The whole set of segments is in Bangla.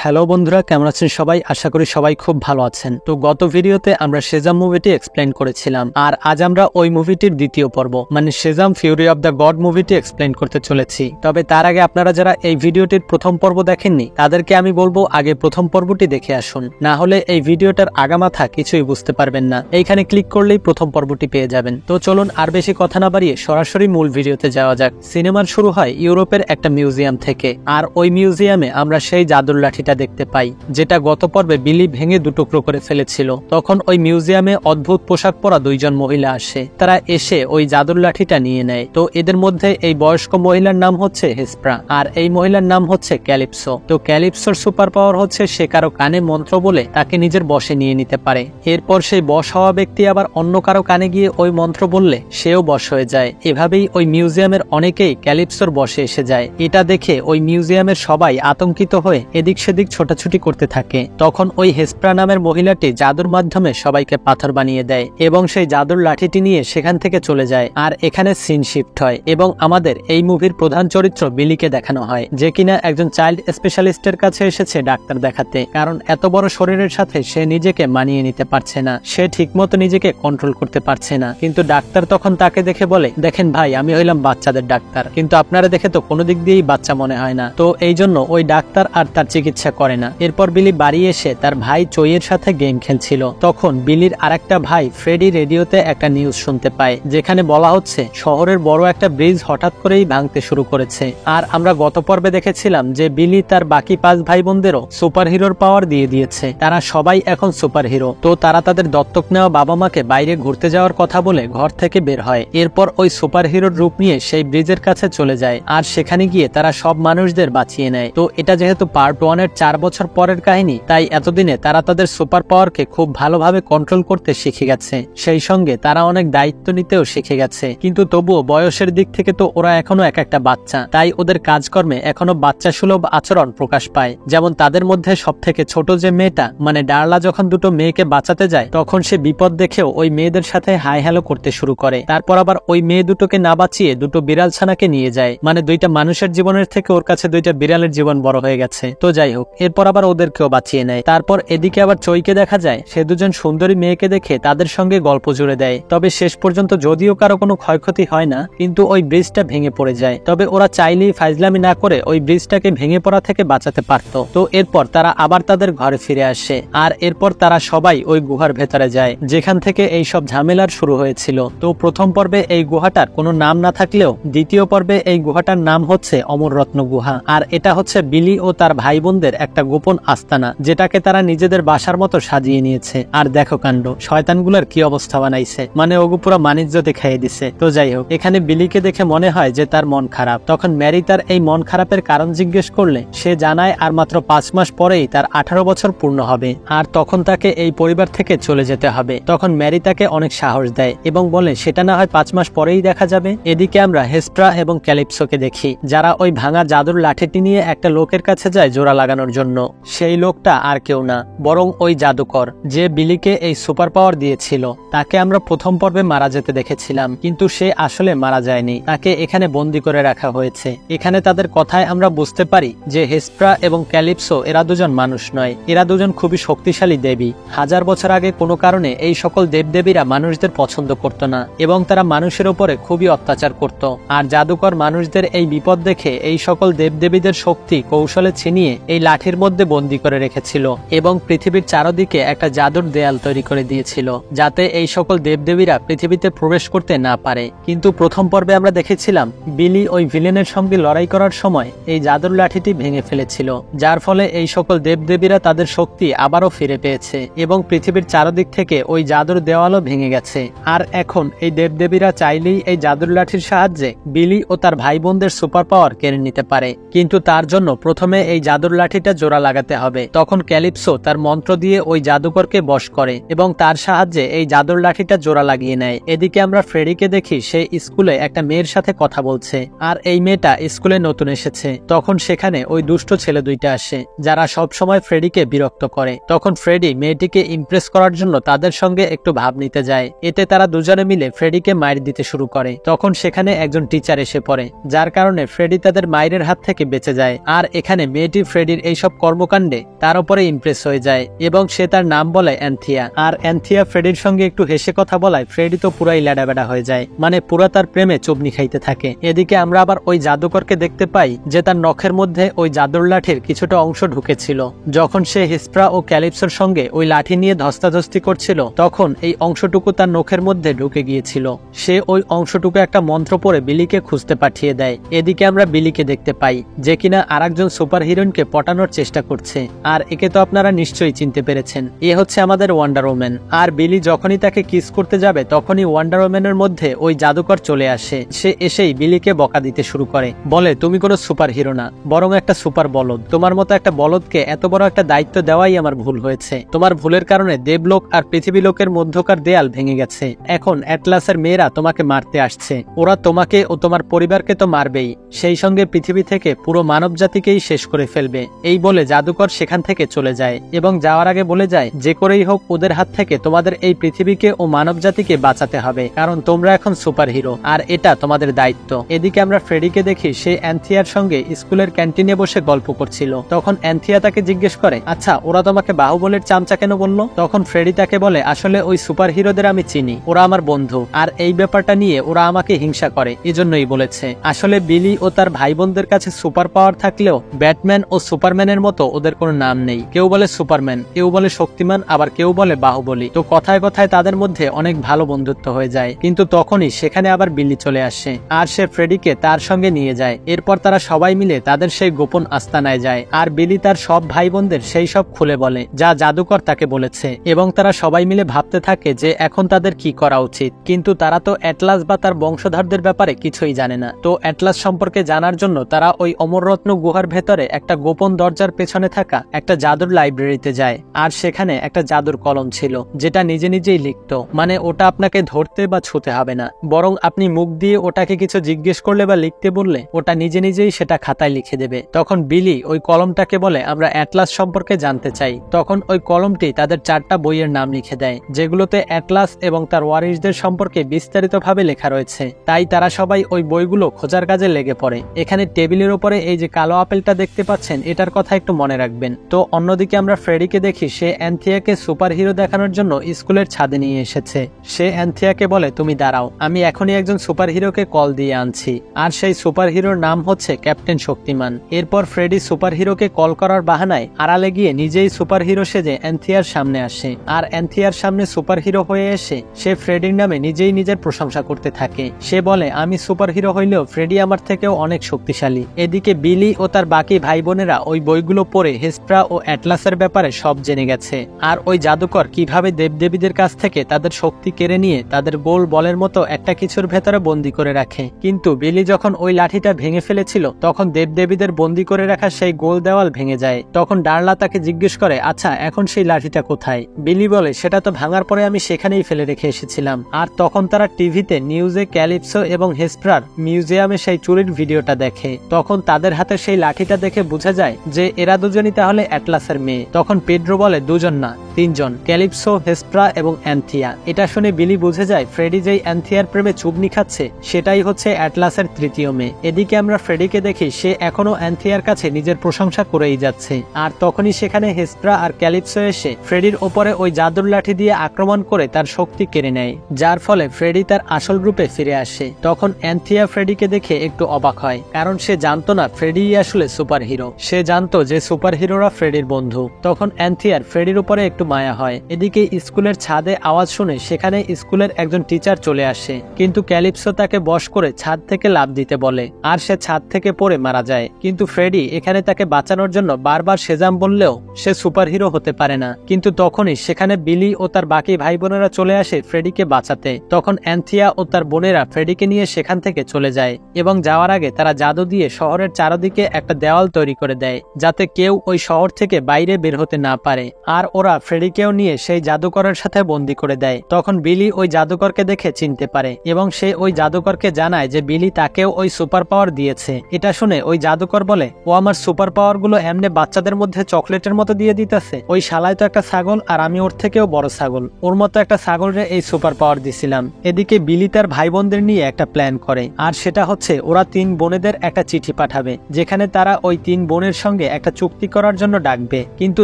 হ্যালো বন্ধুরা, কেমন আছেন সবাই? আশা করি সবাই খুব ভালো আছেন। তো গত ভিডিওতে আমরা সেজাম মুভিটি এক্সপ্লেন করেছিলাম, আর আজ আমরা ওই মুভিটির দ্বিতীয় পর্ব মানে Shazam fury of the god মুভিটি এক্সপ্লেন করতে চলেছি। তবে তার আগে আপনারা যারা এই ভিডিওটির প্রথম পর্ব দেখেননি তাদেরকে আমি বলবো আগে প্রথম পর্বটি দেখে আসুন, না হলে এই ভিডিওটার আগামাথা কিছুই বুঝতে পারবেন না। এইখানে ক্লিক করলেই প্রথম পর্বটি পেয়ে যাবেন। তো চলুন আর বেশি কথা না বাড়িয়ে সরাসরি মূল ভিডিওতে যাওয়া যাক। সিনেমার শুরু হয় ইউরোপের একটা মিউজিয়াম থেকে, আর ওই মিউজিয়ামে আমরা সেই জাদুর লাঠিটা দেখতে পাই যেটা গত পর্বে বিলি ভেঙে দুটুকরো করে ফেলেছিল। তখন ওই মিউজিয়ামে অদ্ভুত পোশাক পরা দুইজন মহিলা আসে, তারা এসে ওই জাদুর লাঠিটা নিয়ে নেয়। তো এদের মধ্যে এই বয়স্ক মহিলার নাম হচ্ছে হেসপ্রা, আর এই মহিলার নাম হচ্ছে ক্যালিপসো। তো ক্যালিপসোর সুপার পাওয়ার হচ্ছে সে কারো কানে মন্ত্র বলে তাকে নিজের বশে নিয়ে নিতে পারে। এরপর সেই বশ হওয়া ব্যক্তি আবার অন্য কারো কানে গিয়ে ওই মন্ত্র বললে সেও বশ হয়ে যায়। এভাবেই ওই মিউজিয়ামের অনেকেই ক্যালিপসোর বশে এসে যায়। এটা দেখে ওই মিউজিয়ামের সবাই আতঙ্কিত হয়ে এদিক সেদিক ছোটাছুটি করতে থাকে। তখন ওই হেসপ্রা নামের মহিলাটি জাদুর মাধ্যমে সবাইকে পাথর বানিয়ে দেয় এবং সেই জাদুর লাঠিটি নিয়ে সেখান থেকে চলে যায়। আর এখানে সিন শিফট হয় এবং আমাদের এই মুভির প্রধান চরিত্র বিলিকে দেখানো হয়, যে কিনা একজন চাইল্ড স্পেশালিস্টের কাছে এসেছে ডাক্তার দেখাতে, কারণ এত বড় শরীরের সাথে সে নিজেকে মানিয়ে নিতে পারছে না, সে ঠিকমতো নিজেকে কন্ট্রোল করতে পারছে না। কিন্তু ডাক্তার তখন তাকে দেখে বলে, দেখেন ভাই, আমি হইলাম বাচ্চাদের ডাক্তার, কিন্তু আপনারা দেখে তো কোনো দিক দিয়েই বাচ্চা মনে হয় না। তো এই জন্য ওই ডাক্তার আর তার চিকিৎসা করে না। এরপর বিলি বাড়ি এসে তার ভাই চইয়ের সাথে গেম খেলছিল। তখন বিলির আরেকটা ভাই ফ্রেডি রেডিওতে একটা নিউজ শুনতে পায়, যেখানে বলা হচ্ছে শহরের বড় একটা ব্রিজ হঠাৎ করেই ভাঙতে শুরু করেছে। আর আমরা গত পর্বে দেখেছিলাম যে বিলি তার বাকি 5 ভাই বোনদেরও সুপার হিরোর পাওয়ার দিয়ে দিয়েছে, তারা সবাই এখন সুপার হিরো। তো তারা তাদের দত্তক নেওয়া বাবা মাকে বাইরে ঘুরতে যাওয়ার কথা বলে ঘর থেকে বের হয়। এরপর ওই সুপার হিরোর রূপ নিয়ে সেই ব্রিজের কাছে চলে যায়, আর সেখানে গিয়ে তারা সব মানুষদের বাঁচিয়ে নেয়। তো এটা যেহেতু পার্ট 1 এর 4 বছর পরের কাহিনী, তাই এতদিনে তারা তাদের সুপার পাওয়ারকে খুব ভালোভাবে কন্ট্রোল করতে শিখে গেছে, সেই সঙ্গে তারা অনেক দায়িত্ব নিতেও শিখে গেছে। কিন্তু তবুও বয়সের দিক থেকে তো ওরা এখনো এক একটা বাচ্চা, তাই ওদের কাজকর্মে এখনো বাচ্চা সুলভ আচরণ প্রকাশ পায়। যেমন তাদের মধ্যে সব থেকে ছোট যে মেয়েটা মানে ডার্লা যখন দুটো মেয়েকে বাঁচাতে যায়, তখন সে বিপদ দেখেও ওই মেয়েদের সাথে হাই হ্যালো করতে শুরু করে। তারপর আবার ওই মেয়ে দুটোকে না বাঁচিয়ে দুটো বিড়াল ছানাকে নিয়ে যায়, মানে দুইটা মানুষের জীবনের থেকে ওর কাছে দুইটা বিড়ালের জীবন বড় হয়ে গেছে। তো যাই হোক, এরপর আবার ওদেরকেও বাঁচিয়ে নেয়। তারপর এদিকে আবার চইকে দেখা যায়, সে দুজন সুন্দরী মেয়েকে দেখে তাদের সঙ্গে গল্প জুড়ে দেয়। তবে শেষ পর্যন্ত যদিও কারো কোনো ক্ষয়ক্ষতি হয় না, কিন্তু ওই ব্রিজটা ভেঙে পড়ে যায়। তবে ওরা চাইলেই ফাইজলামি না করে ওই ব্রিজটাকে ভেঙে পড়া থেকে বাঁচাতে পারত। তো এরপর তারা আবার তাদের ঘরে ফিরে আসে, আর এরপর তারা সবাই ওই গুহার ভেতরে যায় যেখান থেকে এই সব ঝামেলার শুরু হয়েছিল। তো প্রথম পর্বে এই গুহাটার কোনো নাম না থাকলেও দ্বিতীয় পর্বে এই গুহাটার নাম হচ্ছে অমররত্ন গুহা, আর এটা হচ্ছে বিলি ও তার ভাই বোনদের একটা গোপন আস্তানা, যেটাকে তারা নিজেদের বাসার মতো সাজিয়ে নিয়েছে। আর দেখো কাণ্ড, শয়তানগুলোর কি অবস্থা বানাইছে, মানে ওগু পুরো মানিজ্যতে খাইয়ে দিছে। তো যাই হোক, এখানে বিলিকে দেখে মনে হয় যে তার মন খারাপ। তখন ম্যারি তার এই মন খারাপের কারণ জিজ্ঞেস করলে সে জানায় আর মাত্র 5 মাস পরেই তার 18 বছর পূর্ণ হবে, আর তখন তাকে এই পরিবার থেকে চলে যেতে হবে। তখন ম্যারি তাকে অনেক সাহস দেয় এবং বলে সেটা না হয় 5 মাস পরেই দেখা যাবে। এদিকে আমরা হেসপ্রা এবং ক্যালিপসোকে দেখি, যারা ওই ভাঙা জাদুর লাঠিটি নিয়ে একটা লোকের কাছে যায় জোড়া লাগানোর জন্য। সেই লোকটা আর কেউ না, বরং ওই জাদুকর যে বিলিকে এই সুপার পাওয়ার দিয়েছিল। তাকে আমরা প্রথম পর্বে মারা যেতে দেখেছিলাম, কিন্তু সে আসলে মারা যায়নি, তাকে এখানে বন্দী করে রাখা হয়েছে। এখানে তাদের কথায় আমরা বুঝতে পারি যে হেসপ্রা এবং ক্যালিপসো এরা দুজন মানুষ নয়, এরা দুজন খুবই শক্তিশালী দেবী। 1000 বছর আগে কোনো কারণে এই সকল দেবদেবীরা মানুষদের পছন্দ করত না এবং তারা মানুষের উপরে খুবই অত্যাচার করত। আর জাদুকর মানুষদের এই বিপদ দেখে এই সকল দেবদেবীদের শক্তি কৌশলে ছিনিয়ে এই লাঠির মধ্যে বন্দী করে রেখেছিল এবং পৃথিবীর চারদিকে একটা জাদুর দেয়াল তৈরি করে দিয়েছিল, যাতে এই সকল দেবদেবীরা পৃথিবীতে প্রবেশ করতে না পারে। কিন্তু প্রথম পর্বে আমরা দেখেছিলাম বিলি ওই ভিলেনের সঙ্গে লড়াই করার সময় এই জাদুর লাঠিটি ভেঙে ফেলেছিল, যার ফলে এই সকল দেবদেবীরা তাদের শক্তি আবারও ফিরে পেয়েছে এবং পৃথিবীর চারদিক থেকে ওই জাদুর দেওয়ালও ভেঙে গেছে। আর এখন এই দেবদেবীরা চাইলেই এই জাদুর লাঠির সাহায্যে বিলি ও তার ভাই বোনদের সুপার পাওয়ার কেড়ে নিতে পারে, কিন্তু তার জন্য প্রথমে এই জাদুর লাঠিটা জোড়া লাগাতে হবে। তখন ক্যালিপসো তার মন্ত্র দিয়ে ওই জাদুকরকে বশ করে এবং তার সাহায্যে এই জাদুর লাঠিটা জোড়া লাগিয়ে নেয়। এদিকে আমরা ফ্রেডিকে দেখি সে স্কুলে একটা মেয়ের সাথে কথা বলছে, আর এই মেয়েটা স্কুলে নতুন এসেছে। তখন সেখানে ওই দুষ্ট ছেলে দুইটা আসে, যারা সব সময় ফ্রেডিকে বিরক্ত করে। তখন ফ্রেডি মেয়েটিকে ইমপ্রেস করার জন্য তাদের সঙ্গে একটু ভাব নিতে যায়। এতে তারা দুজনে মিলে ফ্রেডিকে মাইর দিতে শুরু করে। তখন সেখানে একজন টিচার এসে পড়ে, যার কারণে ফ্রেডি তাদের মাইরের হাত থেকে বেঁচে যায়। আর এখানে মেয়েটি ফ্রেডির এই এই সব কর্মকাণ্ডে তার উপরে ইমপ্রেস হয়ে যায় এবং সে তার নাম বলে অ্যান্থিয়া। আর অ্যান্থিয়া ফ্রেডির সঙ্গে একটু হেসে কথা বলায় ফ্রেডি তো পুরাই ল্যাডাবেডা হয়ে যায়, মানে পুরা তার প্রেমে চুবনি খাইতে থাকে। এদিকে আমরা আবার ওই জাদুকরকে দেখতে পাই যে তার নখের মধ্যে ওই জাদুর লাঠির কিছুটা অংশ ঢুকেছিল। যখন সে হিস্প্রা ও ক্যালিপসোর সঙ্গে ওই লাঠি নিয়ে ধস্তাধস্তি করছিল তখন এই অংশটুকু তার নখের মধ্যে ঢুকে গিয়েছিল। সে ওই অংশটুকু একটা মন্ত্র পড়ে বিলিকে খুঁজতে পাঠিয়ে দেয়। এদিকে আমরা বিলিকে দেখতে পাই যে কিনা আরেকজন সুপার হিরোইনকে পটানোর চেষ্টা করছে। আর একে তো আপনারা নিশ্চয়ই চিনতে পেরেছেন, এ হচ্ছে আমাদের ওয়ান্ডার ওম্যান। আর বিলি যখনই তাকে কিস করতে যাবে তখনই ওয়ান্ডার ওম্যানের মধ্যে ওই জাদুকর চলে আসে। সে এসেই বিলিকে বকা দিতে শুরু করে, বলে তুমি কোনো সুপার হিরো না, বরং একটা সুপার বলদ। তোমার মতো একটা বলদকে এত বড় একটা দায়িত্ব দেওয়াই আমার ভুল হয়েছে। তোমার ভুলের কারণে দেবলোক আর পৃথিবী লোকের মধ্যকার দেয়াল ভেঙে গেছে। এখন অ্যাটলাসের মেয়েরা তোমাকে মারতে আসছে। ওরা তোমাকে ও তোমার পরিবারকে তো মারবেই, সেই সঙ্গে পৃথিবী থেকে পুরো মানব জাতিকেই শেষ করে ফেলবে। এই বলে জাদুকর সেখান থেকে চলে যায় এবং যাওয়ার আগে বলে যায় যে করেই হোক ওদের হাত থেকে তোমাদের এই পৃথিবীকে ও মানব জাতিকে বাঁচাতে হবে, কারণ তোমরা এখন সুপার হিরো আর এটা তোমাদের দায়িত্ব। এদিকে আমরা ফ্রেডিকে দেখি সে অ্যান্থিয়ার সঙ্গে স্কুলের ক্যান্টিনে বসে গল্প করছিল। তখন অ্যান্থিয়া তাকে জিজ্ঞেস করে, আচ্ছা ওরা তোমাকে বাহুবলের চামচা কেন বললো? তখন ফ্রেডি তাকে বলে, আসলে ওই সুপার হিরোদের আমি চিনি, ওরা আমার বন্ধু, আর এই ব্যাপারটা নিয়ে ওরা আমাকে হিংসা করে, এজন্যই বলেছে। আসলে বিলি ও তার ভাই বোনদের কাছে সুপার পাওয়ার থাকলেও ব্যাটম্যান ও সুপারম্যানের মতো ওদের কোনো নাম নেই। কেউ বলে সুপারম্যান, কেউ বলে শক্তিমান, আবার কেউ বলে বাহুবলী। তো কথায় কথায় তাদের মধ্যে অনেক ভালো বন্ধুত্ব হয়ে যায়। কিন্তু তখনই সেখানে আবার বিলি চলে আসে আর সে ফ্রেডিকে তার সঙ্গে নিয়ে যায়। এরপর তারা সবাই মিলে তাদের সেই গোপন আস্তানায় যায় আর বিলি তার সব ভাই বোনদের সেই সব খুলে বলে যা জাদুকর তাকে বলেছে এবং তারা সবাই মিলে ভাবতে থাকে যে এখন তাদের কি করা উচিত। কিন্তু তারা তো অ্যাটলাস বা তার বংশধরদের ব্যাপারে কিছুই জানে না। তো অ্যাটলাস সম্পর্কে জানার জন্য তারা ওই অমররত্ন গুহার ভেতরে একটা গোপন দরজার পেছনে থাকা একটা জাদুর লাইব্রেরিতে যায়। আর সেখানে একটা জাদুর কলম ছিল যেটা নিজে নিজেই লিখত, মানে ওটা আপনাকে ধরতে বা ছুতে হবে না, বরং আপনি মুখ দিয়ে ওটাকে কিছু জিজ্ঞেস করলে বা লিখতে বললে ওটা নিজে নিজেই সেটা খাতায় লিখে দেবে। তখন বিলি ওই কলমটাকে বলে আমরা অ্যাটলাস সম্পর্কে জানতে চাই। তখন ওই কলমটি তাদের 4টা বইয়ের নাম লিখে দেয় যেগুলোতে অ্যাটলাস এবং তার ওয়ারিসদের সম্পর্কে বিস্তারিতভাবে লেখা রয়েছে। তাই তারা সবাই ওই বইগুলো খোঁজার কাজে লেগে পড়ে। এখানে টেবিলের উপরে এই যে কালো আপেলটা দেখতে পাচ্ছেন এটার কথা একটু মনে রাখবেন। তো অন্যদিকে আমরা ফ্রেডিকে দেখি সে অ্যান্থিয়াকে সুপার হিরো দেখানোর জন্য স্কুলের ছাদে নিয়ে এসেছে। সে অ্যান্থিয়াকে বলে তুমি দাঁড়াও, আমি এখনই একজন সুপার হিরোকে কল দিয়ে আনছি। আর সেই সুপার হিরোর নাম হচ্ছে ক্যাপ্টেন শক্তিমান। এরপর ফ্রেডি সুপার হিরোকে কল করার বাহানায় আড়ালে গিয়ে নিজেই সুপার হিরো সেজে অ্যান্থিয়ার সামনে আসে। আর অ্যান্থিয়ার সামনে সুপার হিরো হয়ে এসে সে ফ্রেডির নামে নিজেই নিজের প্রশংসা করতে থাকে। সে বলে আমি সুপার হিরো হইলেও ফ্রেডি আমার থেকেও অনেক শক্তিশালী। এদিকে বিলি ও তার বাকি ভাই বোনেরা ওই বইগুলো পড়ে হিস্প্রা ও অ্যাটলাসের ব্যাপারে সব জেনে গেছে। আর ওই জাদুকর কিভাবে দেবদেবীদের কাছ থেকে তাদের শক্তি কেড়ে নিয়ে তাদের গোল বলের মতো একটা কিছুর ভেতরে বন্দি করে রাখে। কিন্তু বিলি যখন ওই লাঠিটা ভেঙে ফেলেছিল তখন দেবদেবীদের বন্দি করে রাখা সেই গোল দেওয়াল ভেঙে যায়। তখন ডার্লা তাকে জিজ্ঞেস করে আচ্ছা এখন সেই লাঠিটা কোথায়? বিলি বলে সেটা তো ভাঙার পরে আমি সেখানেই ফেলে রেখে এসেছিলাম। আর তখন তারা টিভিতে নিউজে ক্যালিপসো এবং হেস্প্রার মিউজিয়ামে সেই চুরির ভিডিওটা দেখে। তখন তাদের হাতে সেই লাঠিটা দেখে বোঝা যায় যে এরা দুজনই তাহলে অ্যাটলাসের মেয়ে। তখন পেড্রো বলে দুজন না 3জন, ক্যালিপসো, হেস্প্রা এবং অ্যান্থিয়া। এটা শুনে বিলি বুঝে যায় ফ্রেডি যেই অ্যান্থিয়ার প্রেমে চুবনি খাচ্ছে সেটাই হচ্ছে অ্যাটলাসের 3য় মেয়ে। এদিকে আমরা ফ্রেডিকে দেখি সে এখনো অ্যান্থিয়ার কাছে নিজের প্রশংসা করেই যাচ্ছে। আর তখনই সেখানে হেস্প্রা আর ক্যালিপসো এসে ফ্রেডির ওপরে ওই জাদুর লাঠি দিয়ে আক্রমণ করে তার শক্তি কেড়ে নেয়, যার ফলে ফ্রেডি তার আসল রূপে ফিরে আসে। তখন অ্যান্থিয়া ফ্রেডিকে দেখে একটু অবাক হয়, কারণ সে জানতো না ফ্রেডিই আসলে সুপার হিরো। সে জানতো যে সুপার হিরোরা ফ্রেডির বন্ধু। তখন অ্যান্থিয়ার ফ্রেডির উপরে একটু মায়া হয়। এদিকে স্কুলের ছাদে আওয়াজ শুনে সেখানে স্কুলের একজন টিচার চলে আসে, কিন্তু ক্যালিপসো তাকে বশ করে ছাদ থেকে লাফ দিতে বলে আর সে ছাদ থেকে পড়ে মারা যায়। কিন্তু ফ্রেডি এখানে তাকে বাঁচানোর জন্য বারবার সেজাম বললেও সে সুপার হিরো হতে পারে না। কিন্তু তখনই সেখানে বিলি ও তার বাকি ভাই বোনেরা চলে আসে ফ্রেডিকে বাঁচাতে। তখন অ্যান্থিয়া ও তার বোনেরা ফ্রেডিকে নিয়ে সেখান থেকে চলে যায় এবং যাওয়ার আগে তারা জাদু দিয়ে শহরের চারদিকে একটা দেওয়াল তৈরি করে দেয় যাতে কেউ ওই শহর থেকে বাইরে বের হতে না পারে। আর ওরা ফ্রেডিকেও নিয়ে সেই জাদুকরের সাথে বন্দি করে দেয়। তখন বিলি ওই জাদুকরকে দেখে চিনতে পারে এবং সে ওই জাদুকরকে জানায় যে বিলি তাকেও ওই সুপার পাওয়ার দিয়েছে। এটা শুনে ওই জাদুকর বলে ও আমার সুপার পাওয়ার গুলো এমনি বাচ্চাদের মধ্যে চকলেটের মতো দিয়ে দিতেছে। ওই শালায় তো একটা ছাগল আর আমি ওর থেকেও বড় ছাগল, ওর মতো একটা ছাগলরে এই সুপার পাওয়ার দিছিলাম। এদিকে বিলি তার ভাই বোনদের নিয়ে একটা প্ল্যান করে আর সেটা হচ্ছে ওরা 3 বোনেদের একটা চিঠি পাঠাবে যেখানে তারা ওই 3 বোনের সঙ্গে একটা চুক্তি করার জন্য ডাকবে, কিন্তু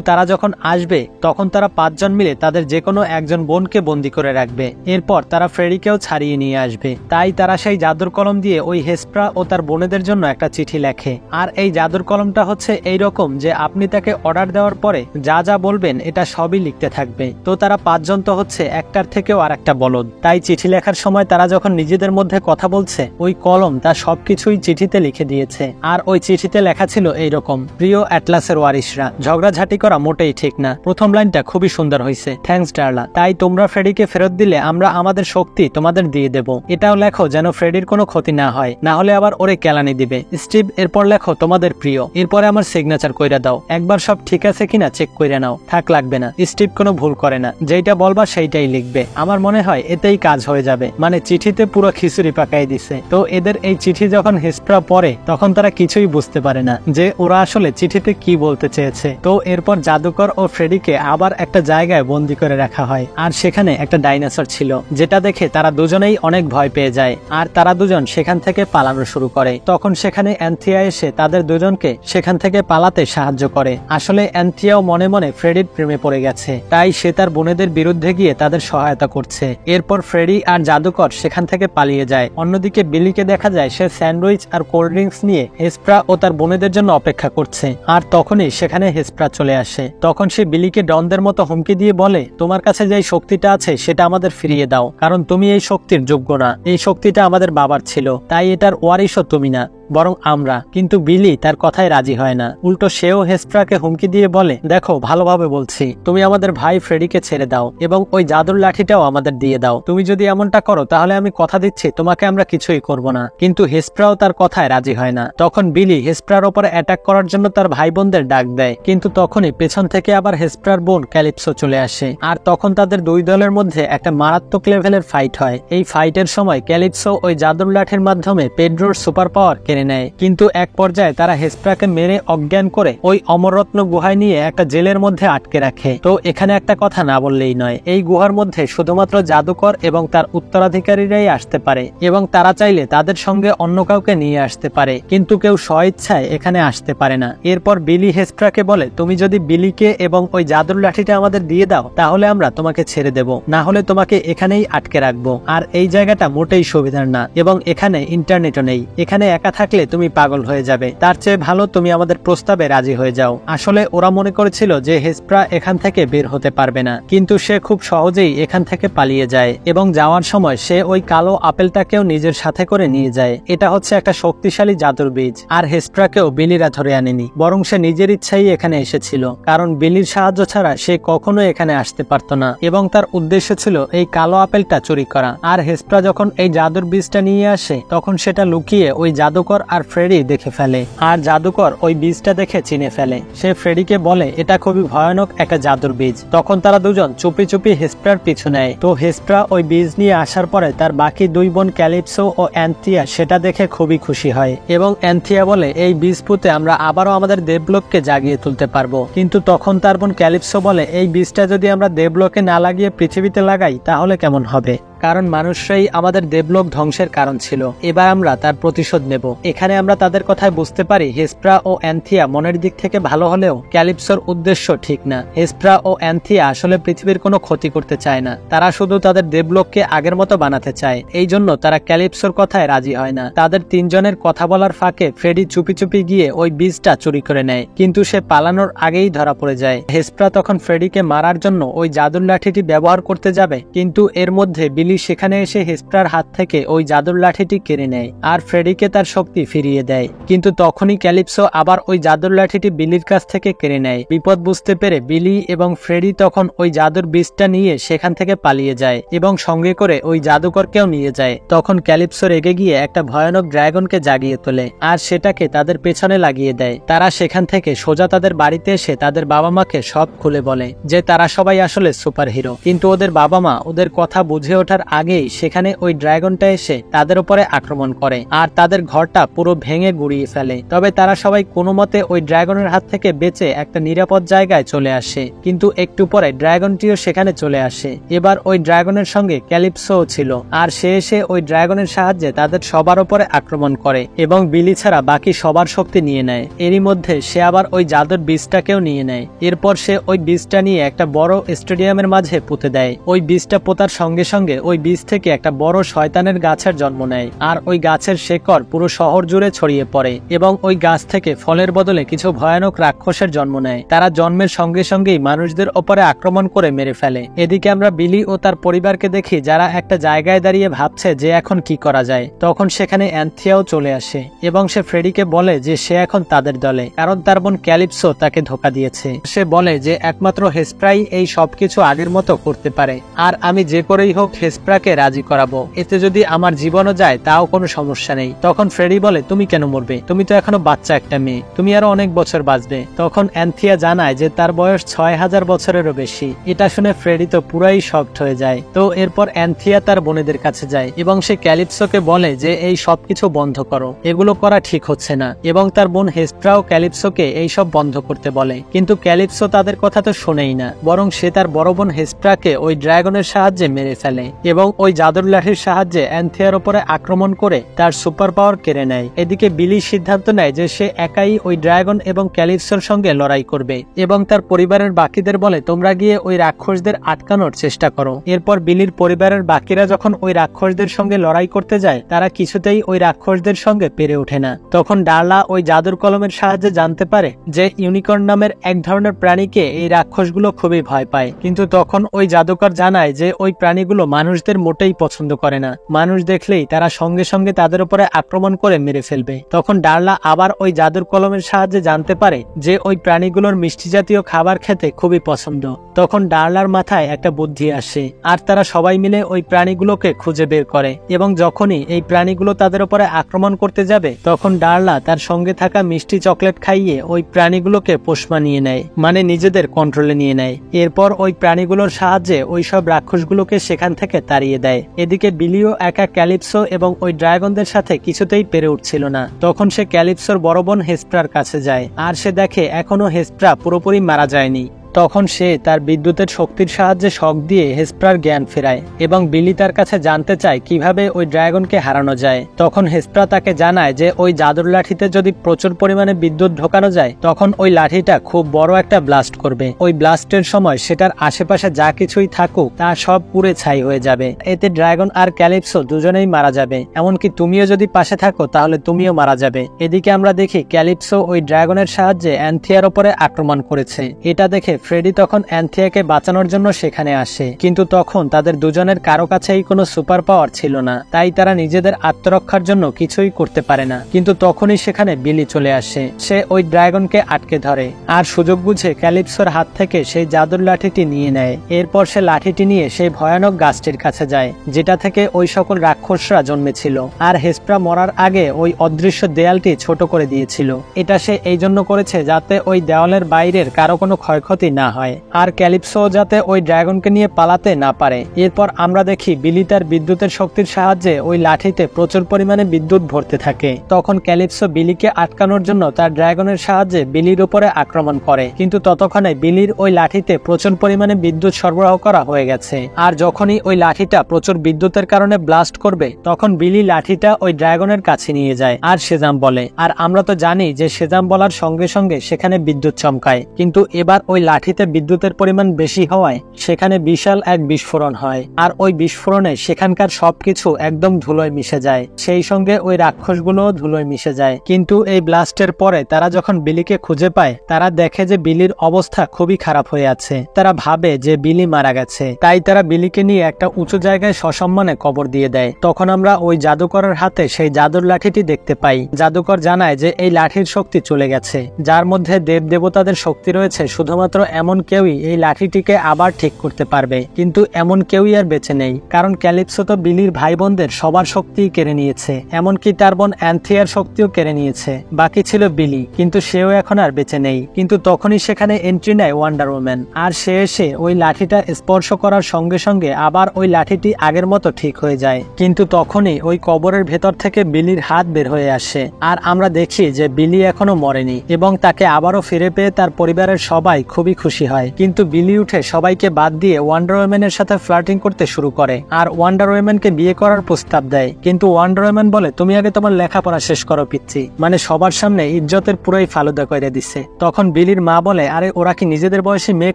তারা যখন আসবে তখন তারা 5 জন মিলে তাদের যে কোনো একজন বোনকে বন্দি করে রাখবে। এরপর তারা ফ্রেডিকেও ছাড়িয়ে নিয়ে আসবে। তাই তারা সেই জাদুর কলম দিয়ে ওই হেসপ্রা ও তার বোনেদের জন্য একটা চিঠি লেখে। আর এই জাদুর কলমটা হচ্ছে এইরকম যে আপনি তাকে অর্ডার দেওয়ার পরে যা যা বলবেন এটা সবই লিখতে থাকবে। তো তারা 5 জন তো হচ্ছে একটার থেকেও আর একটা বলদ। তাই চিঠি লেখার সময় তারা যখন নিজেদের মধ্যে কথা বলছে, ওই কলম তা সবকিছুই চিঠিতে লিখে দিয়েছে। আর ওই চিঠিতে লেখা ছিল এইরকম: প্রিয় অ্যাটলাসের ওয়ারিশরা, ঝগড়াঝাটি করা মোটেই ঠিক না। প্রথম লাইনটা খুবই সুন্দর হয়েছে, থ্যাঙ্কস ডার্লা। তাই তোমরা ফ্রেডিকে ফেরত দিলে আমরা আমাদের শক্তি তোমাদের দিয়ে দেব। এটাও লেখো যেন ফ্রেডির কোনো ক্ষতি না হয়, না হলে আবার ওরে কেলানি দিবে। স্টিভ, এরপর লেখো তোমাদের প্রিয়। এরপরে আমার সিগনেচার কইরা দাও। একবার সব ঠিক আছে কিনা চেক কইরা নাও। থাক লাগবে না, স্টিভ কোনো ভুল করে না, যেইটা বলবা সেইটাই লিখবে। আমার মনে হয় এতেই কাজ হয়ে যাবে। মানে চিঠিতে পুরো খিচুড়ি পাকাই দিছে। তো এদের এই চিঠি যখন হেসপ্রা পড়ে তখন তারা কিছুই বুঝতে পারে না যে ওরা আসলে চিঠিতে কি বলতে চেয়েছে। তো এরপর জাদুকর ও ফ্রেডিকে আবার একটা জায়গায় বন্দি করে রাখা হয়। আর সেখানে একটা ডাইনোসর ছিল, যেটা দেখে তারা দুজনেই অনেক ভয় পেয়ে যায়। আর তারা দুজন সেখান থেকে পালানো শুরু করে। তখন সেখানে অ্যান্থিয়া এসে তাদের দুজনকে সেখান থেকে পালাতে সাহায্য করে। আসলে অ্যান্থিয়াও মনে মনে ফ্রেডির প্রেমে পড়ে গেছে, তাই সে তার বোনেদের বিরুদ্ধে গিয়ে তাদের সহায়তা করছে। এরপর ফ্রেডি আর জাদুকর সেখান থেকে পালিয়ে যায়। অন্যদিকে বিলিকে দেখা যায় সে স্যান্ডউইচ আর কোল্ড ড্রিঙ্কস নিয়ে হেসপ্রা ও তার বোনেদের জন্য অপেক্ষা করছে। আর তখনই সেখানে হেসপ্রা চলে আসে। তখন সে বিলিকে ডনদের মতো হুমকি দিয়ে বলে, তোমার কাছে যে শক্তিটা আছে সেটা আমাদের ফিরিয়ে দাও, কারণ তুমি এই শক্তির যোগ্য না। এই শক্তিটা আমাদের বাবার ছিল, তাই এটার ওয়ারিশও তুমি না, বরং আমরা। কিন্তু বিলি তার কথায় রাজি হয় না। উল্টো সেও হেসপ্রাকে হুমকি দিয়ে বলে, দেখো ভালোভাবে বলছি, তুমি আমাদের ভাই ফ্রেডিকে ছেড়ে দাও এবং ওই জাদুর লাঠিটাও আমাদের দিয়ে দাও। তুমি যদি এমনটা করো তাহলে আমি কথা দিচ্ছি তোমাকে আমরা কিছুই করব না। কিন্তু হেসপ্রাও তার কথায় রাজি হয় না। তখন বিলি হেসপ্রার ওপরে অ্যাটাক করার জন্য তার ভাই বোনদের ডাক দেয়, কিন্তু তখনই পেছন থেকে আবার হেসপ্রার বোন ক্যালিপসো চলে আসে। আর তখন তাদের দুই দলের মধ্যে একটা মারাত্মক লেভেলের ফাইট হয়। এই ফাইটের সময় ক্যালিপসো ওই জাদুর লাঠির মাধ্যমে পেড্রোর সুপার পাওয়ার কেড়ে নেয়। কিন্তু এক পর্যায়ে তারা হেসপ্রাকে মেরে অজ্ঞান করে ওই অমররত্ন গুহায় নিয়ে একটা জেলের মধ্যে আটকে রাখে। তো এখানে একটা কথা না বললেই নয়, এই গুহার মধ্যে শুধুমাত্র জাদুকর এবং তার উত্তরাধিকারীরাই আসতে পারে এবং তারা চাইলে তাদের সঙ্গে অন্য কাউকে নিয়ে আসতে পারে, কিন্তু কেউ স্বইচ্ছায় এখানে আসতে পারে না। এরপর বিলি হেসপ্রাকে বলে, তুমি যদি বিলিকে এবং ওই জাদুর লাঠিটা আমাদের দিয়ে দাও তাহলে আমরা তোমাকে ছেড়ে দেব, না হলে তোমাকে এখানেই আটকে রাখবো। আর এই জায়গাটা মোটেই সুবিধার না এবং এখানে ইন্টারনেটও নেই। এখানে একা থাকলে তুমি পাগল হয়ে যাবে। তার চেয়ে ভালো তুমি আমাদের প্রস্তাবে রাজি হয়ে যাও। আসলে ওরা মনে করেছিল যে হেসপ্রা এখান থেকে বের হতে পারবে না, কিন্তু সে খুব সহজেই এখান থেকে পালিয়ে যায় এবং যাওয়ার সময় সে ওই কালো আপেলটাকেও নিজের সাথে করে নিয়ে যায়। এটা হচ্ছে একটা শক্তিশালী জাদুর বীজ। আর হেসপ্রাকেও বিলিরা ধরে আনেনি, বরং সে নিজের ইচ্ছাই এখানে এসেছিল, কারণ বিলির সাহায্য ছাড়া সে কখনো এখানে আসতে পারত না এবং তার উদ্দেশ্য ছিল এই কালো আপেলটা চুরি করা। আর হেসপ্রা যখন এই জাদুর বীজটা নিয়ে আসে তখন সেটা লুকিয়ে ওই জাদুকর আর ফ্রেডি দেখে ফেলে। আর জাদুকর ওই বীজটা দেখে চিনে ফেলে। সে ফ্রেডিকে বলে এটা খুবই ভয়ানক একটা জাদুর বীজ। তখন তারা দুজন চুপি চুপি হেসপ্রার পিছু নেয়। তো হেসপ্রা ওই বীজ নিয়ে আসার পরে তার বাকি দুই বোন ক্যালিপসো ও অ্যান্থিয়া সেটা দেখে খুবই খুশি হয় এবং অ্যান্থিয়া বলে, এই বীজ পুঁতে আমরা আবারও আমাদের দেবলোককে জাগিয়ে তুলতে পারবো। কিন্তু তখন তার বোন ক্যালিপসো বলে, এই বীজটা যদি আমরা দেবলোকে না লাগিয়ে পৃথিবীতে লাগাই তাহলে কেমন হবে, কারণ মানুষরাই আমাদের দেবলোক ধ্বংসের কারণ ছিল। এবার আমরা তার প্রতিশোধ নেব। এখানে আমরা তাদের কথায় বুঝতে পারি হেসপ্রা ও অ্যান্থিয়া মনের দিক থেকে ভালো হলেও ক্যালিপসোর উদ্দেশ্য ঠিক না। হেসপ্রা ও অ্যান্থিয়া আসলে পৃথিবীর কোনো ক্ষতি করতে চায় না, তারা শুধু তাদের দেবলোককে আগের মতো বানাতে চায়। এই জন্য তারা ক্যালিপসোর কথায় রাজি হয় না। তাদের তিনজনের কথা বলার ফাঁকে ফ্রেডি চুপি চুপি গিয়ে ওই বীজটা চুরি করে নেয়, কিন্তু সে পালানোর আগেই ধরা পড়ে যায়। হেসপ্রা তখন ফ্রেডিকে মারার জন্য ওই জাদুর লাঠিটি ব্যবহার করতে যাবে, কিন্তু এর মধ্যে বিলি সেখানে এসে হেসপ্রার হাত থেকে ওই জাদুর লাঠিটি কেড়ে নেয় আর ফ্রেডিকে তার শক্তি ফিরিয়ে দেয়। কিন্তু তখনই ক্যালিপসো আবার ওই জাদুর লাঠিটি বিলির কাছ থেকে কেড়ে নেয়। বিপদ বুঝতে পেরে বিলি এবং ফ্রেডি তখন ওই জাদুর বীজটা নিয়ে সেখান থেকে পালিয়ে যায় এবং সঙ্গে করে ওই জাদুকরকেও নিয়ে যায়। তখন ক্যালিপসো রেগে গিয়ে একটা ভয়ানক ড্রাগনকে জাগিয়ে তোলে আর সেটাকে তাদের পেছনে লাগিয়ে দেয়। তারা সেখান থেকে সোজা তাদের বাড়িতে এসে তাদের বাবা মাকে সব খুলে বলে যে তারা সবাই আসলে সুপার হিরো, কিন্তু ওদের বাবা মা ওদের কথা বুঝে ওঠার আগেই সেখানে ওই ড্রাগনটা এসে তাদের উপরে আক্রমণ করে আর তাদের ঘরটা রাস্তা পুরো ভেঙে গুড়িয়ে ফেলে। তবে তারা সবাই কোনো মতে ওই ড্রাগনের হাত থেকে বেঁচে একটা নিরাপদ জায়গায় চলে আসে। কিন্তু একটু পরে ড্রাগনটিও সেখানে চলে আসে। এবার ওই ড্রাগনের সঙ্গে ক্যালিপসোও ছিল, আর সে এসে ওই ড্রাগনের সাহায্যে তাদের সবার উপরে আক্রমণ করে এবং বিলি ছাড়া বাকি সবার শক্তি নিয়ে নেয়। এরই মধ্যে সে আবার ওই জাদুর বীজটাকেও নিয়ে নেয়। এরপর সে ওই বীজটা নিয়ে একটা বড় স্টেডিয়ামের মাঝে পুঁতে দেয়। ওই বীজটা পোতার সঙ্গে সঙ্গে ওই বীজ থেকে একটা বড় শয়তানের গাছের জন্ম নেয়, আর ওই গাছের শেকড় পুরো শহর জুড়ে ছড়িয়ে পড়ে এবং ওই গাছ থেকে ফলের বদলে কিছু ভয়ানক রাক্ষসের জন্ম নেয়। তারা জন্মের সঙ্গে সঙ্গেই মানুষদের ওপরে আক্রমণ করে মেরে ফেলে। এদিকে আমরা বিলি ও তার পরিবারকে দেখি, যারা একটা জায়গায় দাঁড়িয়ে ভাবছে যে এখন কি করা যায়। তখন সেখানে অ্যান্থিয়াও চলে আসে এবং সে ফ্রেডিকে বলে যে সে এখন তাদের দলে, কারণ তার বোন ক্যালিপসো তাকে ধোঁকা দিয়েছে। সে বলে যে একমাত্র হেসপ্রাই এই সবকিছু আগের মতো করতে পারে, আর আমি যে করেই হোক হেসপ্রাকে রাজি করাবো। এতে যদি আমার জীবনও যায় তাও কোনো সমস্যা নেই। তখন ফ্রেডি বলে, তুমি কেন মরবে? তুমি তো এখনো বাচ্চা একটা মেয়ে, তুমি আরো অনেক বছর বাঁচবে। তখন অ্যান্থিয়া জানায় যে তার বয়স 6000 বছরেরও বেশি। এটা শুনে ফ্রেডি তো পুরাই শকড হয়ে যায়। তো এরপর অ্যান্থিয়া তার বোনেদের কাছে যায় এবং সে ক্যালিপসোকে বলে যে এই সবকিছু বন্ধ করো, এগুলো করা ঠিক হচ্ছে না। এবং তার বোন হেসপ্রাও ক্যালিপসোকে এই সব বন্ধ করতে বলে, কিন্তু ক্যালিপসো তাদের কথা তো শোনেই না, বরং সে তার বড় বোন হেসপ্রাকে ওই ড্রাগনের সাহায্যে মেরে ফেলে এবং ওই জাদুর লাঠির সাহায্যে অ্যান্থিয়ার উপরে আক্রমণ করে তার সুপার পাওয়ার কেড়ে নেয়। এদিকে বিলি সিদ্ধান্ত নেয় যে সে একাই ওই ড্রাগন এবং ক্যালিপসোর সঙ্গে লড়াই করবে এবং তার পরিবারের বাকিদের বলে, তোমরা গিয়ে ওই রাক্ষসদের আটকানোর চেষ্টা করো। এরপর বিলির পরিবারের বাকিরা যখন ওই রাক্ষসদের সঙ্গে লড়াই করতে যায়, তারা কিছুতেই ওই রাক্ষসদের সঙ্গে পেরে ওঠে না। তখন ডার্লা ওই জাদুর কলমের সাহায্যে জানতে পারে যে ইউনিকর্ন নামের এক ধরনের প্রাণীকে এই রাক্ষসগুলো খুবই ভয় পায়। কিন্তু তখন ওই জাদুকর জানায় যে ওই প্রাণীগুলো মানুষদের মোটেই পছন্দ করে না, মানুষ দেখলেই তারা সঙ্গে সঙ্গে তাদের উপরে আক্রমণ করে মেরে ফেলবে। তখন ডার্লা আবার ওই জাদুর কলমের সাহায্যে জানতে পারে যে ওই প্রাণীগুলোর মিষ্টি জাতীয় খাবার খেতে খুবই পছন্দ। তখন ডার্লার মাথায় একটা বুদ্ধি আসে, আর তারা সবাই মিলে ওই প্রাণীগুলোকে খুঁজে বের করে এবং যখনই এই প্রাণীগুলো তাদের উপরে আক্রমণ করতে যাবে, তখন ডার্লা তার সঙ্গে থাকা মিষ্টি চকলেট খাইয়ে ওই প্রাণীগুলোকে পোষ মানিয়ে নেয়, মানে নিজেদের কন্ট্রোলে নিয়ে নেয়। এরপর ওই প্রাণীগুলোর সাহায্যে ওই সব রাক্ষসগুলোকে সেখান থেকে তাড়িয়ে দেয়। এদিকে বিলিও একা ক্যালিপসো এবং ওই ড্রাগনদের সাথে কিছুতেই পেরে উঠছিল না। তখন সে ক্যালিপসোর বড় বোন হেসপ্রার কাছে যায়, আর সে দেখে এখনো হেসপ্রা পুরোপুরি মারা যায়নি। তখন সে তার বিদ্যুতের শক্তির সাহায্যে শক দিয়ে হেসপ্রার জ্ঞান ফেরায় এবং বিলি তার কাছে জানতে চায় কিভাবে ওই ড্রাগনকে হারানো যায়। তখন হেসপ্রা তাকে জানায় যে ওই জাদুর লাঠিতে যদি প্রচুর পরিমাণে বিদ্যুৎ ঢোকানো যায়, তখন ওই লাঠিটা খুব বড় একটা ব্লাস্ট করবে। ওই ব্লাস্টের সময় সেটার আশেপাশে যা কিছুই থাকুক তা সব পুড়ে ছাই হয়ে যাবে। এতে ড্রাগন আর ক্যালিপসো দুজনেই মারা যাবে, এমনকি তুমিও যদি পাশে থাকো তাহলে তুমিও মারা যাবে। এদিকে আমরা দেখি ক্যালিপসো ওই ড্রাগনের সাহায্যে অ্যান্থিয়ার উপরে আক্রমণ করেছে। এটা দেখে ফ্রেডি তখন অ্যান্থিয়াকে বাঁচানোর জন্য সেখানে আসে, কিন্তু তখন তাদের দুজনের কারো কাছেই কোনো সুপার পাওয়ার ছিল না, তাই তারা নিজেদের আত্মরক্ষার জন্য কিছুই করতে পারে না। কিন্তু তখনই সেখানে বিলি চলে আসে। সে ওই ড্রাগনকে আটকে ধরে আর সুযোগ বুঝে ক্যালিপসোর হাত থেকে সেই জাদুর লাঠিটি নিয়ে নেয়। এরপর সে লাঠিটি নিয়ে সেই ভয়ানক গাছটির কাছে যায়, যেটা থেকে ওই সকল রাক্ষসরা জন্মেছিল, আর হেসপ্রা মরার আগে ওই অদৃশ্য দেয়ালটি ছোট করে দিয়েছিল। এটা সে এই জন্য করেছে যাতে ওই দেওয়ালের বাইরের কারো কোনো ক্ষয়ক্ষতি না হয়, আর ক্যালিপসো যাতে ওই ড্রাগনকে নিয়ে পালাতে না পারে। এরপর আমরা দেখি বিলি তার বিদ্যুতের শক্তির সাহায্যে ওই লাঠিতে প্রচুর পরিমাণে বিদ্যুৎ ভরতে থাকে। তখন ক্যালিপসো বিলিকে আটকানোর জন্য তার ড্রাগনের সাহায্যে বিলির উপরে আক্রমণ করে, কিন্তু ততক্ষণে বিলির ওই লাঠিতে প্রচুর পরিমাণে বিদ্যুৎ সরবরাহ করা হয়ে গেছে। আর যখনই ওই লাঠিটা প্রচুর বিদ্যুতের কারণে ব্লাস্ট করবে, তখন বিলি লাঠিটা ওই ড্রাগনের কাছে নিয়ে যায় আর সেজাম বলে। আর আমরা তো জানি যে সেজাম বলার সঙ্গে সঙ্গে সেখানে বিদ্যুৎ চমকায়, কিন্তু এবার ওই লাঠিতে বিদ্যুতের পরিমাণ বেশি হওয়ায় সেখানে বিশাল এক বিস্ফোরণ হয়, আর ওই বিস্ফোরণে সেখানকার সবকিছু একদম ধুলোয় মিশে যায়, সেই সঙ্গে ওই রাক্ষসগুলোও ধুলোয় মিশে যায়। কিন্তু এই ব্লাস্টের পরে তারা যখন বিলিকে খুঁজে পায়, তারা দেখে যে বিলির অবস্থা খুবই খারাপ হয়ে আছে। তারা ভাবে যে বিলি মারা গেছে, তাই তারা বিলিকে নিয়ে একটা উঁচু জায়গায় সসম্মানে কবর দিয়ে দেয়। তখন আমরা ওই জাদুকরের হাতে সেই জাদুর লাঠিটি দেখতে পাই। জাদুকর জানায় যে এই লাঠির শক্তি চলে গেছে, যার মধ্যে দেব দেবতাদের শক্তি রয়েছে শুধুমাত্র এমন কেউই এই লাঠিটিকে আবার ঠিক করতে পারবে, কিন্তু এমন কেউই আর বেঁচে নেই, কারণ ক্যালিপসো তো বিলির ভাই বোনদের সবার শক্তিই কেড়ে নিয়েছে, এমনকি তার বোন অ্যান্থিয়ার শক্তিও কেড়ে নিয়েছে। বাকি ছিল বিলি, কিন্তু সেও এখন আর বেঁচে নেই। কিন্তু তখনই সেখানে এন্ট্রি নেয় ওয়ান্ডার ওম্যান, আর সে এসে ওই লাঠিটা স্পর্শ করার সঙ্গে সঙ্গে আবার ওই লাঠিটি আগের মতো ঠিক হয়ে যায়। কিন্তু তখনই ওই কবরের ভেতর থেকে বিলির হাত বের হয়ে আসে, আর আমরা দেখি যে বিলি এখনো মরেনি এবং তাকে আবারও ফিরে পেয়ে তার পরিবারের সবাই খুবই খুশি হয়। কিন্তু বিলি উঠে সবাইকে বাদ দিয়ে ওয়ান্ডার ওম্যানের সাথে ফ্লার্টিং করতে শুরু করে আর ওয়ান্ডার ওম্যানকে বিয়ে করার প্রস্তাব দেয়। কিন্তু ওয়ান্ডার ওম্যান বলে, তুমি আগে তোমার লেখাপড়া শেষ করো পিচ্ছি, মানে সবার সামনে ইজ্জতের পুরোই ফালুদা করে দিচ্ছে। তখন বিলির মা বলে, আরে ওরা কি নিজেদের বয়সী মেয়ে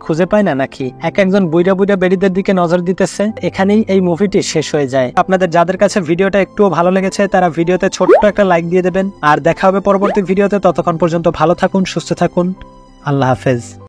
খুঁজে পায় না নাকি, এক একজন বুইড়া বুইড়া বেড়িদের দিকে নজর দিতেছে। এখানেই এই মুভিটি শেষ হয়ে যায়। আপনাদের যাদের কাছে ভিডিওটা একটুও ভালো লেগেছে তারা ভিডিওতে ছোট্ট একটা লাইক দিয়ে দেবেন, আর দেখা হবে পরবর্তী ভিডিওতে। ততক্ষণ পর্যন্ত ভালো থাকুন, সুস্থ থাকুন, আল্লাহ হাফেজ।